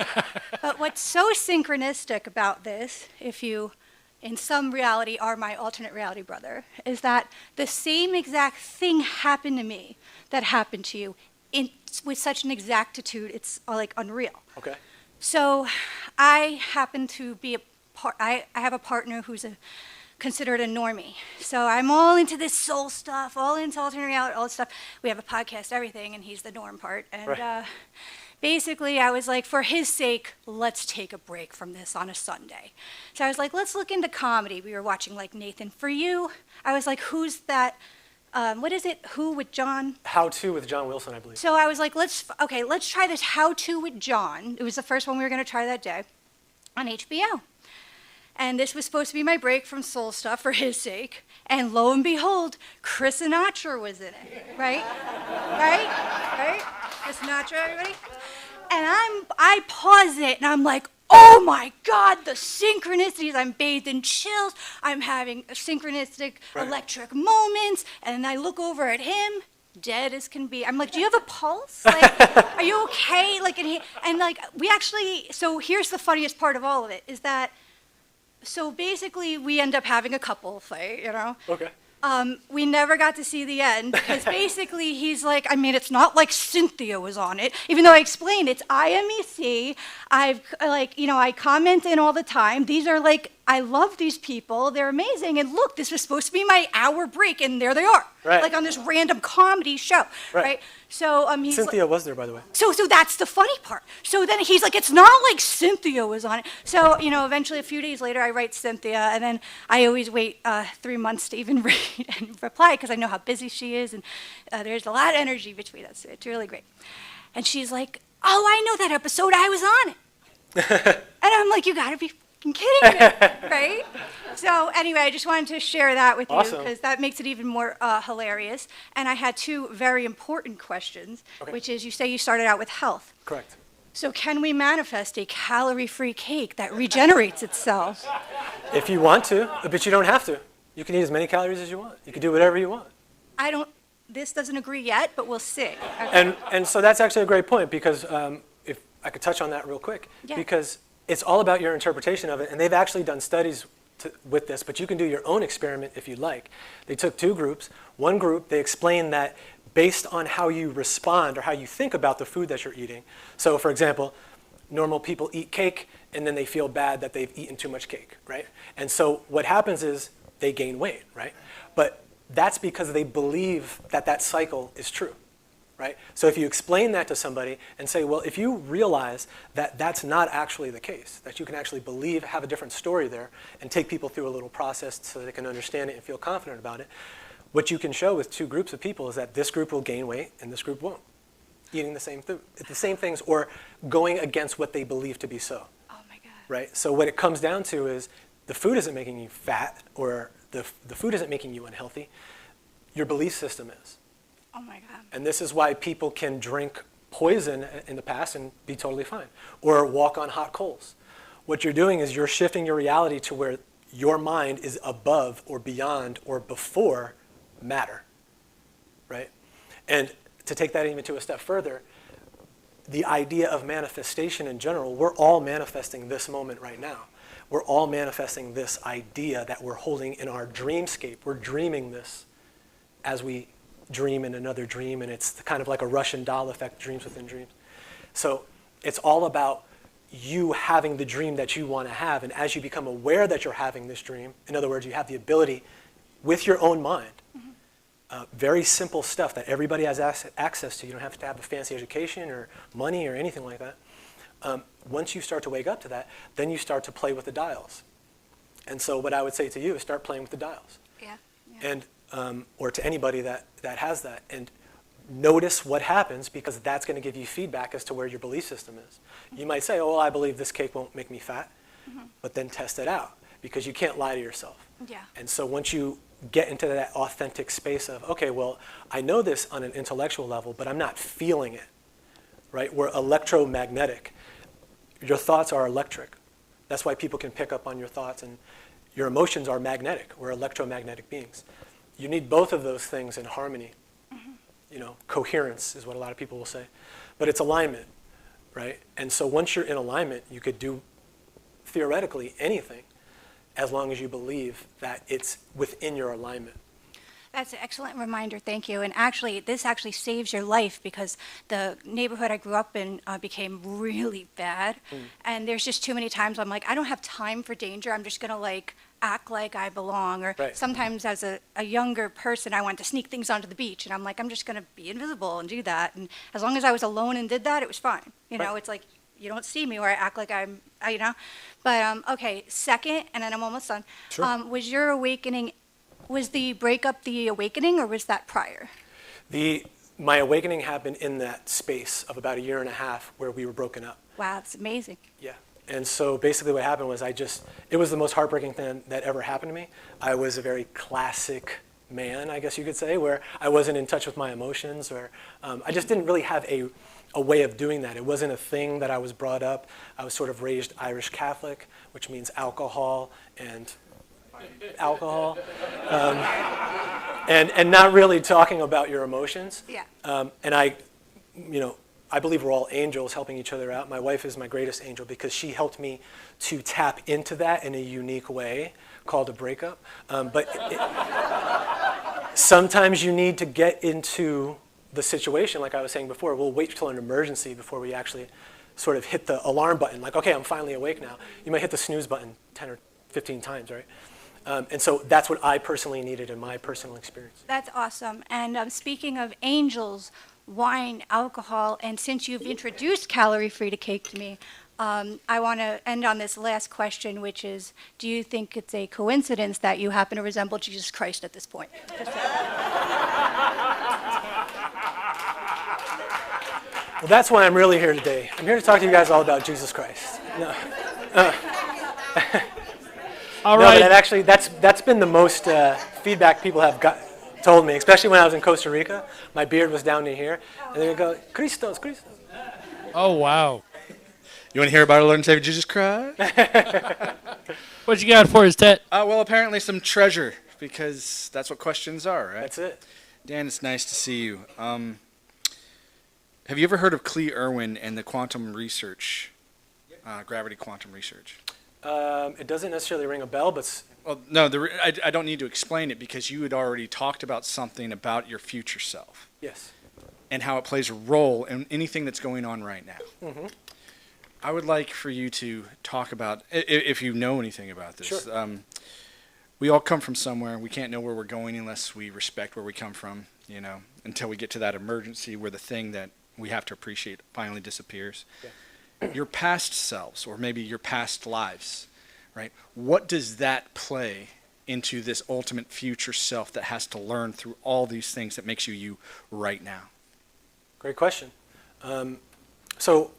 But what's so synchronistic about this, if you, in some reality, are my alternate reality brother, is that the same exact thing happened to me that happened to you with such an exactitude, it's like unreal. Okay. So I happen to be I have a partner who's considered a normie. So I'm all into this soul stuff, all into alternate reality, all this stuff. We have a podcast, everything, and he's the norm part. And right. Basically, I was like, for his sake, let's take a break from this on a Sunday. So I was like, let's look into comedy. We were watching like Nathan For You. I was like, who's that? What is it? Who with John? How To with John Wilson, I believe. So I was like, let's try this How To with John. It was the first one we were going to try that day on HBO. And this was supposed to be my break from soul stuff for his sake. And lo and behold, Chris Sinatra was in it, right? Right? Chris Sinatra, everybody? And I pause it, and I'm like, oh my God, the synchronicities. I'm bathed in chills. I'm having synchronistic electric moments. And I look over at him, dead as can be. I'm like, do you have a pulse? Like, are you okay? Like, and like, we actually, so here's the funniest part of all of it, is that, so basically we end up having a couple fight, you know? Okay. We never got to see the end, because basically he's like, I mean, it's not like Cynthia was on it, even though I explained it's IMEC. I comment in all the time. These are like I love these people. They're amazing. And look, this was supposed to be my hour break, and there they are, Right. like on this random comedy show, right? So he's Cynthia was there, by the way. so that's the funny part. So then he's like, it's not like Cynthia was on it. So, eventually a few days later, I write Cynthia, and then I always wait 3 months to even read and reply because I know how busy she is, and there's a lot of energy between us. It's really great. And she's like, oh, I know that episode. I was on it. And I'm like, you got to be fucking kidding me, right? So anyway, I just wanted to share that with you Awesome. because that makes it even more hilarious. And I had two very important questions, Okay. which is you say you started out with health. Correct. So can we manifest a calorie-free cake that regenerates itself? If you want to, but you don't have to. You can eat as many calories as you want. You can do whatever you want. This doesn't agree yet, but we'll see. Okay. And so that's actually a great point because if I could touch on that real quick, Yeah. because it's all about your interpretation of it, and they've actually done studies with this, but you can do your own experiment if you like. They took two groups. One group, they explained that based on how you respond or how you think about the food that you're eating. So for example, normal people eat cake and then they feel bad that they've eaten too much cake, right? And so what happens is they gain weight, right? But that's because they believe that that cycle is true, right? So if you explain that to somebody and say, well, if you realize that that's not actually the case, that you can actually believe, have a different story there, and take people through a little process so they can understand it and feel confident about it, what you can show with two groups of people is that this group will gain weight and this group won't, eating the same things or going against what they believe to be so. Oh my God. Right? So what it comes down to is the food isn't making you fat or the food isn't making you unhealthy. Your belief system is. Oh my God. And this is why people can drink poison in the past and be totally fine, or walk on hot coals. What you're doing is you're shifting your reality to where your mind is above or beyond or before matter, right? And to take that even to a step further, the idea of manifestation in general, we're all manifesting this moment right now. We're all manifesting this idea that we're holding in our dreamscape. We're dreaming this as we dream in another dream, and it's kind of like a Russian doll effect, dreams within dreams. So it's all about you having the dream that you want to have, and as you become aware that you're having this dream, in other words, you have the ability with your own mind, very simple stuff that everybody has access to. You don't have to have a fancy education or money or anything like that. Once you start to wake up to that, then you start to play with the dials. And so what I would say to you is start playing with the dials. Yeah. And or to anybody that has that, and notice what happens, because that's going to give you feedback as to where your belief system is. You might say, oh, well, I believe this cake won't make me fat, but then test it out, because you can't lie to yourself. Yeah. And so once you get into that authentic space of, okay, well, I know this on an intellectual level, but I'm not feeling it, right? We're electromagnetic. Your thoughts are electric. That's why people can pick up on your thoughts, and your emotions are magnetic. We're electromagnetic beings. You need both of those things in harmony. You know, coherence is what a lot of people will say. But it's alignment, right? And so once you're in alignment, you could do, theoretically, anything as long as you believe that it's within your alignment. That's an excellent reminder, thank you. And actually, this actually saves your life because the neighborhood I grew up in became really bad. And there's just too many times I'm like, I don't have time for danger. I'm just going to like act like I belong. Or Right. sometimes as a younger person, I wanted to sneak things onto the beach. And I'm like, I'm just going to be invisible and do that. And as long as I was alone and did that, it was fine. You know, Right. it's like, you don't see me or I act like I'm, you know. But okay, second, and then I'm almost done. Sure. Was your awakening, was the breakup the awakening or was that prior? My awakening happened in that space of about 1.5 years where we were broken up. Wow, that's amazing. Yeah. And so basically what happened was it was the most heartbreaking thing that ever happened to me. I was a very classic man, I guess you could say, where I wasn't in touch with my emotions, or I just didn't really have a way of doing that. It wasn't a thing that I was brought up. I was sort of raised Irish Catholic, which means alcohol and alcohol, and not really talking about your emotions. Yeah. And I believe we're all angels helping each other out. My wife is my greatest angel because she helped me to tap into that in a unique way called a breakup. But sometimes you need to get into the situation, like I was saying before. We'll wait till an emergency before we actually sort of hit the alarm button, like, okay, I'm finally awake now. You might hit the snooze button 10 or 15 times, right? And so that's what I personally needed in my personal experience. That's awesome. And speaking of angels, wine, alcohol, and since you've introduced calorie-free to cake to me, I want to end on this last question, which is, do you think it's a coincidence that you happen to resemble Jesus Christ at this point? Well, that's why I'm really here today. I'm here to talk to you guys all about Jesus Christ. No. All No, right. but actually, that's been the most feedback people have told me, especially when I was in Costa Rica. My beard was down to here, and they would go, Christos, Christos. Oh, wow. You want to hear about our Lord and Savior Jesus Christ? What you got for us, Ted? Well, apparently some treasure, because that's what questions are, right? That's it. Dan, it's nice to see you. Have you ever heard of Clee Irwin and the quantum research, gravity quantum research? It doesn't necessarily ring a bell, but Well, no, I don't need to explain it because you had already talked about something about your future self yes. and how it plays a role in anything that's going on right now. Mm-hmm. I would like for you to talk about, if you know anything about this. Sure. We all come from somewhere. We can't know where we're going unless we respect where we come from, until we get to that emergency where the thing that we have to appreciate finally disappears. Yeah. Your past selves, or maybe your past lives, right? What does that play into this ultimate future self that has to learn through all these things that makes you right now? Great question. So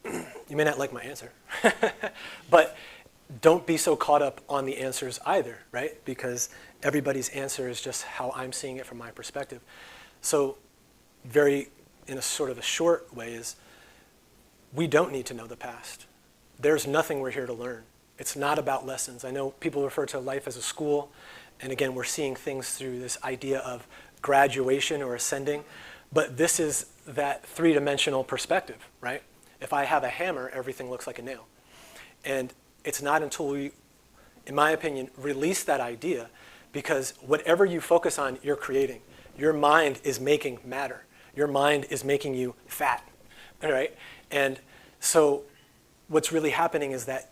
you may not like my answer, but don't be so caught up on the answers either, right? Because everybody's answer is just how I'm seeing it from my perspective. So in a sort of a short way is, we don't need to know the past. There's nothing we're here to learn. It's not about lessons. I know people refer to life as a school, and again, we're seeing things through this idea of graduation or ascending, but this is that three-dimensional perspective, right? If I have a hammer, everything looks like a nail. And it's not until we, in my opinion, release that idea, because whatever you focus on, you're creating. Your mind is making matter. Your mind is making you fat, all right? And so what's really happening is that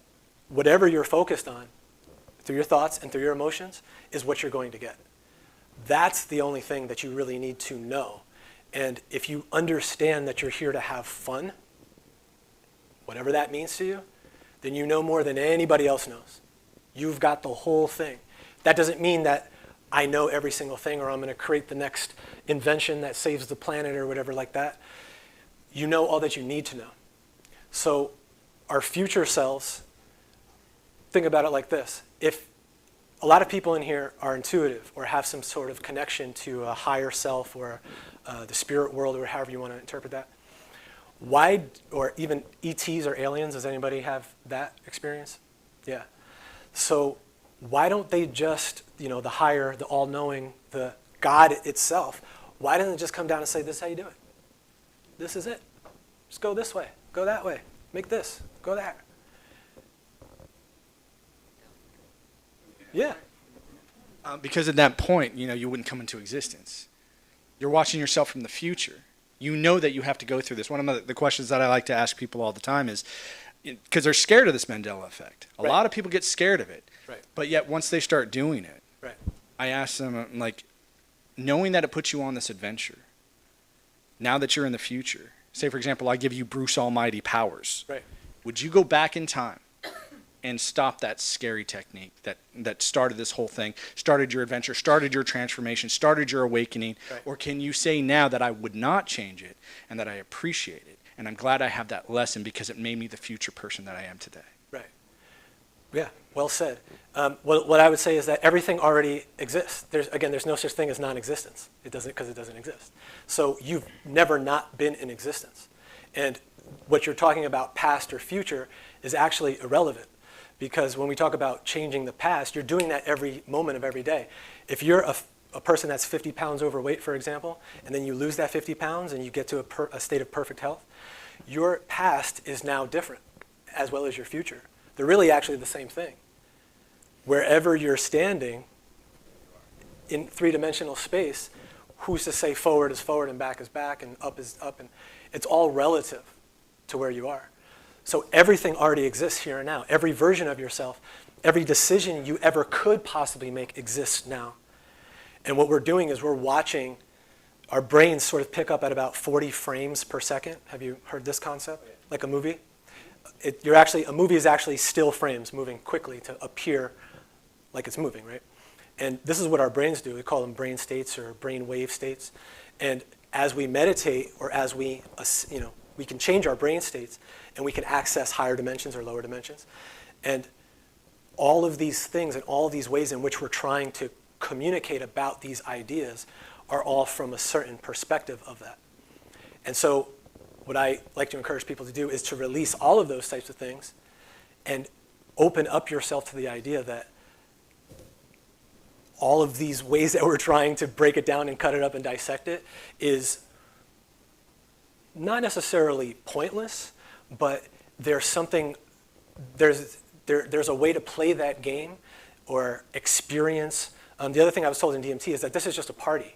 whatever you're focused on, through your thoughts and through your emotions, is what you're going to get. That's the only thing that you really need to know. And if you understand that you're here to have fun, whatever that means to you, then you know more than anybody else knows. You've got the whole thing. That doesn't mean that I know every single thing, or I'm going to create the next invention that saves the planet or whatever like that. You know all that you need to know. So our future selves, think about it like this. If a lot of people in here are intuitive or have some sort of connection to a higher self or the spirit world, or however you want to interpret that, why, or even ETs or aliens, does anybody have that experience? Yeah. So why don't they just, the higher, the all-knowing, the God itself, why doesn't it just come down and say, this is how you do it? This is it. Just go this way, go that way, make this, go that. Yeah. Because at that point, you wouldn't come into existence. You're watching yourself from the future. You know that you have to go through this. One of the questions that I like to ask people all the time is, because they're scared of this Mandela Effect. A lot of people get scared of it. Right. But yet once they start doing it, Right. I ask them, knowing that it puts you on this adventure, now that you're in the future, say, for example, I give you Bruce Almighty powers. Right. Would you go back in time and stop that scary technique that started this whole thing, started your adventure, started your transformation, started your awakening? Right. Or can you say now that I would not change it and that I appreciate it, and I'm glad I have that lesson because it made me the future person that I am today? Right. Yeah, well said. What I would say is that everything already exists. There's no such thing as non-existence. Because it doesn't exist. So you've never not been in existence. And what you're talking about, past or future, is actually irrelevant. Because when we talk about changing the past, you're doing that every moment of every day. If you're a person that's 50 pounds overweight, for example, and then you lose that 50 pounds and you get to a state of perfect health, your past is now different, as well as your future. They're really actually the same thing. Wherever you're standing in three-dimensional space, who's to say forward is forward and back is back and up is up? And it's all relative to where you are. So everything already exists here and now. Every version of yourself every decision you ever could possibly make exists now. And what we're doing is we're watching our brains sort of pick up at about 40 frames per second. Have you heard this concept? Like a movie? A movie is actually still frames moving quickly to appear like it's moving, right? And this is what our brains do. We call them brain states or brain wave states. And as we meditate, or as we can change our brain states, and we can access higher dimensions or lower dimensions. And all of these things and all of these ways in which we're trying to communicate about these ideas are all from a certain perspective of that. And so what I like to encourage people to do is to release all of those types of things and open up yourself to the idea that all of these ways that we're trying to break it down and cut it up and dissect it is not necessarily pointless, but there's a way to play that game or experience. The other thing I was told in DMT is that this is just a party.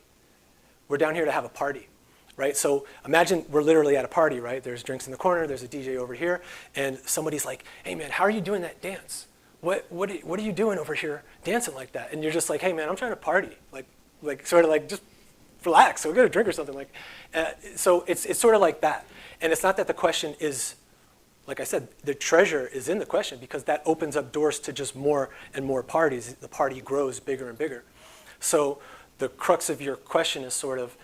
We're down here to have a party, right? So imagine we're literally at a party, right? There's drinks in the corner, there's a DJ over here, and somebody's like, hey man, how are you doing that dance? What are you doing over here dancing like that? And you're just like, hey man, I'm trying to party. Like sort of like just relax, so we'll get a drink or something. So it's sort of like that. And it's not that the question is, like I said, the treasure is in the question because that opens up doors to just more and more parties. The party grows bigger and bigger. So the crux of your question is sort of,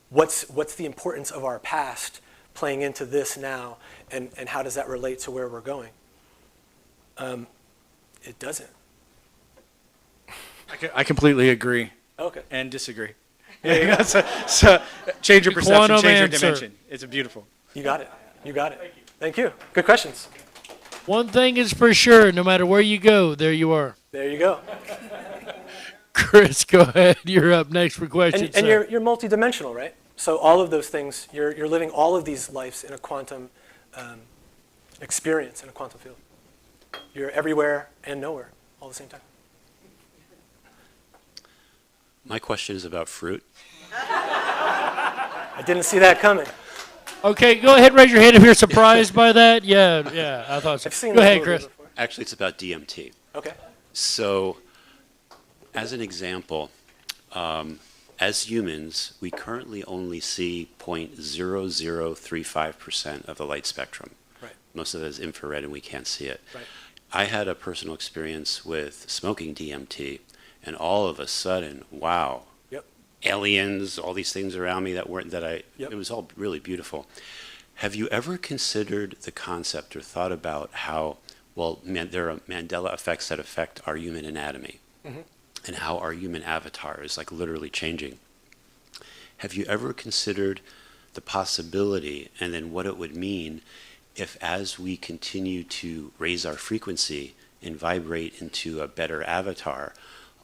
what's the importance of our past playing into this now, and how does that relate to where we're going? It doesn't. I completely agree. Okay. And disagree. Yeah, so change your perception, Quantum change your answer. dimension. It's a beautiful. You got it. You got it. Thank you. Good questions. One thing is for sure, no matter where you go, there you are. There you go. Chris, go ahead. You're up next for questions. And sir. you're multidimensional, right? So all of those things, you're living all of these lives in a quantum experience, in a quantum field. You're everywhere and nowhere all at the same time. My question is about fruit. I didn't see that coming. Okay, go ahead and raise your hand if you're surprised by that. Yeah, I thought so. I've seen Go this ahead, movie Chris. before. Actually, it's about DMT. Okay. So, as an example, as humans, we currently only see 0.0035% of the light spectrum. Right. Most of it is infrared and we can't see it. Right. I had a personal experience with smoking DMT, and all of a sudden, wow, Yep. aliens, all these things around me Yep. it was all really beautiful. Have you ever considered the concept or thought about how, there are Mandela effects that affect our human anatomy, Mm-hmm. and how our human avatar is like literally changing? Have you ever considered the possibility and then what it would mean if, as we continue to raise our frequency and vibrate into a better avatar,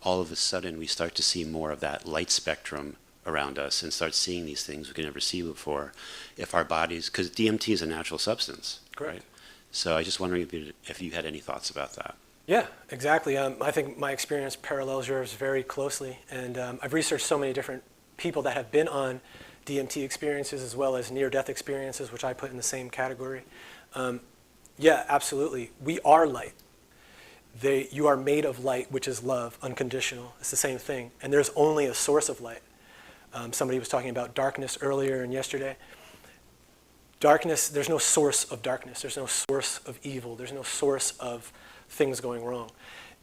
all of a sudden we start to see more of that light spectrum around us and start seeing these things we could never see before? If our bodies, because DMT is a natural substance, Correct. right? So I just wondering if you had any thoughts about that. Yeah, exactly. I think my experience parallels yours very closely. And I've researched so many different people that have been on DMT experiences as well as near-death experiences, which I put in the same category. Yeah, absolutely. We are light. You are made of light, which is love, unconditional. It's the same thing. And there's only a source of light. Somebody was talking about darkness earlier and yesterday. Darkness, there's no source of darkness. There's no source of evil. There's no source of things going wrong.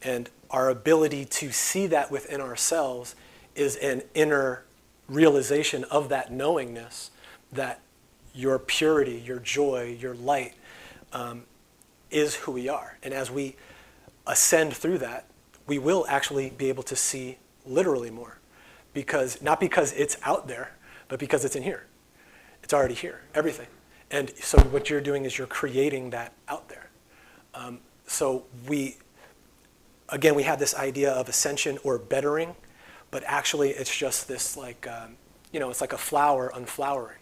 And our ability to see that within ourselves is an inner realization of that knowingness that your purity, your joy, your light is who we are. And as we ascend through that, we will actually be able to see literally more. Not because it's out there, but because it's in here. It's already here, everything. And so what you're doing is you're creating that out there. So we have this idea of ascension or bettering, but actually it's just this it's like a flower unflowering.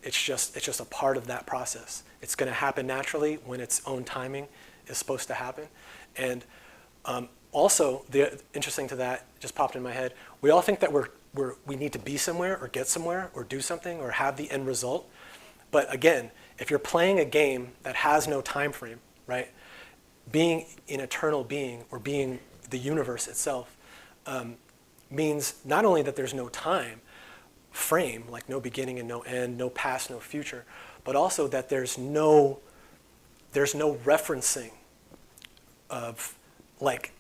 It's just a part of that process. It's going to happen naturally when its own timing is supposed to happen. And also, the interesting to that just popped in my head. We all think that we need to be somewhere or get somewhere or do something or have the end result. But again, if you're playing a game that has no time frame, right? being an eternal being, or being the universe itself, means not only that there's no time frame, like no beginning and no end, no past, no future, but also that there's no referencing of like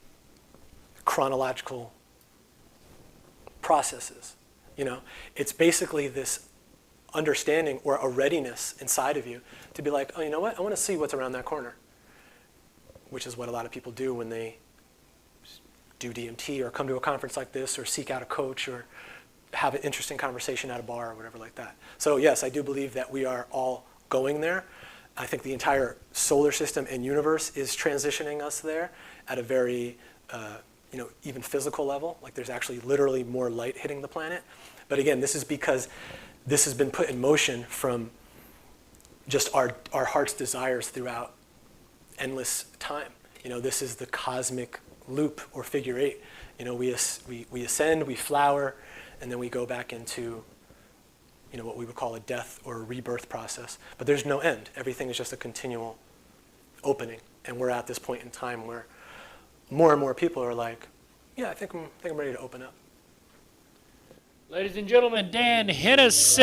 chronological processes. You know, it's basically this understanding or a readiness inside of you to be like, oh, you know what? I want to see what's around that corner, which is what a lot of people do when they do DMT or come to a conference like this or seek out a coach or have an interesting conversation at a bar or whatever like that. So yes, I do believe that we are all going there. I think the entire solar system and universe is transitioning us there at a very, even physical level. Like there's actually literally more light hitting the planet. But again, this is because this has been put in motion from just our heart's desires throughout endless time. You know, this is the cosmic loop or figure eight. You know, we ascend, we flower, and then we go back into, you know, what we would call a death or a rebirth process. But there's no end. Everything is just a continual opening. And we're at this point in time where more and more people are like, yeah, I think I'm ready to open up. Ladies and gentlemen, Dan Hennessey.